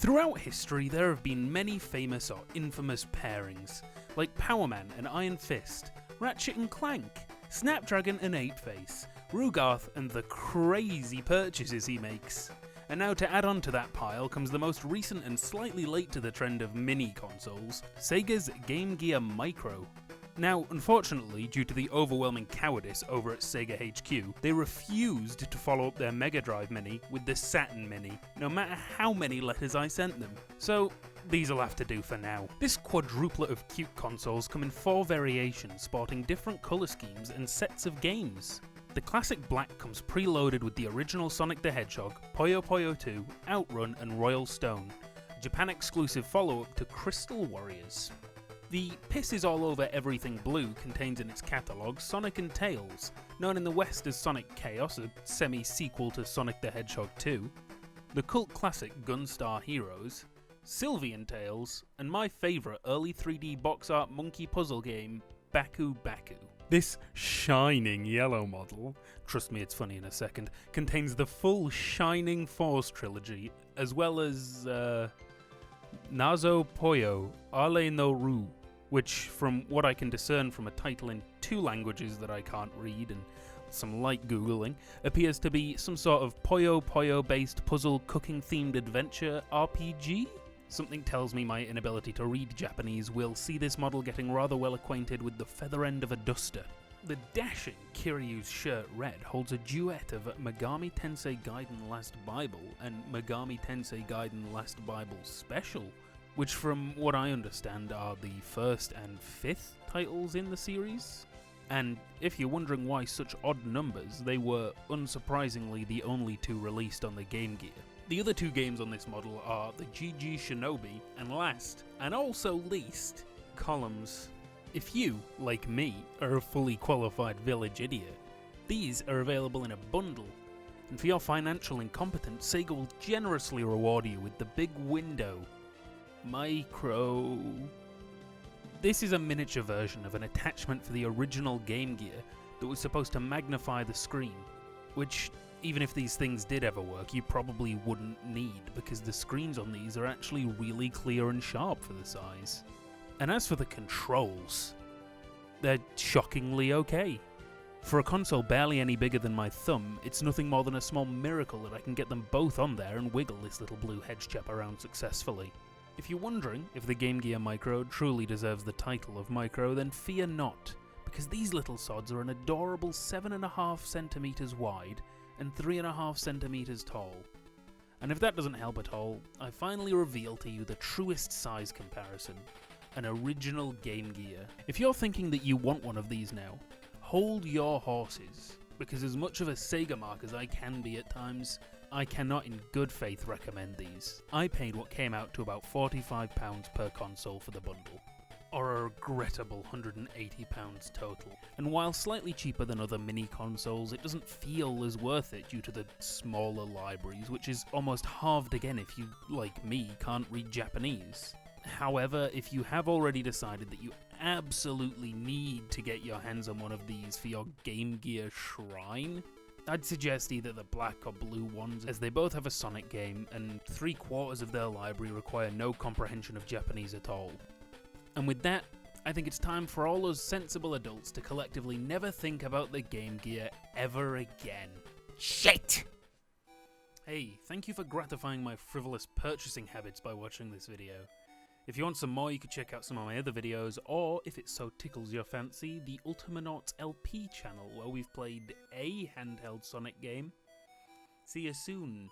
Throughout history, there have been many famous or infamous pairings, like Power Man and Iron Fist, Ratchet and Clank, Snapdragon and 8-Face, Rugarth and the crazy purchases he makes. And now to add on to that pile comes the most recent and slightly late to the trend of mini consoles, Sega's Game Gear Micro. Now, unfortunately, due to the overwhelming cowardice over at Sega HQ, they refused to follow up their Mega Drive Mini with the Saturn Mini, no matter how many letters I sent them. So, these'll have to do for now. This quadruplet of cute consoles come in 4 variations sporting different colour schemes and sets of games. The classic black comes preloaded with the original Sonic the Hedgehog, Puyo Puyo 2, Outrun and Royal Stone, a Japan exclusive follow-up to Crystal Warriors. The Piss is All Over Everything Blue contains in its catalogue Sonic and Tails, known in the West as Sonic Chaos, a semi-sequel to Sonic the Hedgehog 2, the cult classic Gunstar Heroes, Sylvian Tales, and my favourite early 3D box art monkey puzzle game, Baku Baku. This shining yellow model, trust me it's funny in a second, contains the full Shining Force trilogy, as well as, Nazo Poyo, Ale no Ru, which, from what I can discern from a title in 2 languages that I can't read and some light googling, appears to be some sort of Puyo Puyo based puzzle cooking themed adventure RPG? Something tells me my inability to read Japanese will see this model getting rather well acquainted with the feather end of a duster. The dashing Kiryu's shirt red holds a duet of Megami Tensei Gaiden Last Bible and Megami Tensei Gaiden Last Bible Special, which from what I understand are the 1st and 5th titles in the series. And if you're wondering why such odd numbers, they were unsurprisingly the only 2 released on the Game Gear. The other 2 games on this model are the GG Shinobi and last, and also least, Columns. If you, like me, are a fully qualified village idiot, these are available in a bundle, and for your financial incompetence, Sega will generously reward you with the big window. Micro. This is a miniature version of an attachment for the original Game Gear that was supposed to magnify the screen, which, even if these things did ever work, you probably wouldn't need, because the screens on these are actually really clear and sharp for the size. And as for the controls, they're shockingly okay. For a console barely any bigger than my thumb, it's nothing more than a small miracle that I can get them both on there and wiggle this little blue hedge chap around successfully. If you're wondering if the Game Gear Micro truly deserves the title of Micro, then fear not, because these little sods are an adorable 7.5 centimeters wide and 3.5 centimeters tall. And if that doesn't help at all, I finally reveal to you the truest size comparison. An original Game Gear. If you're thinking that you want one of these now, hold your horses, because as much of a Sega mark as I can be at times, I cannot in good faith recommend these. I paid what came out to about £45 per console for the bundle, or a regrettable £180 total. And while slightly cheaper than other mini consoles, it doesn't feel as worth it due to the smaller libraries, which is almost halved again if you, like me, can't read Japanese. However, if you have already decided that you absolutely need to get your hands on one of these for your Game Gear shrine, I'd suggest either the black or blue ones, as they both have a Sonic game, and 3/4 of their library require no comprehension of Japanese at all. And with that, I think it's time for all us sensible adults to collectively never think about the Game Gear ever again. Shit! Hey, thank you for gratifying my frivolous purchasing habits by watching this video. If you want some more, you can check out some of my other videos, or, if it so tickles your fancy, the Ultimanauts LP channel, where we've played a handheld Sonic game. See you soon.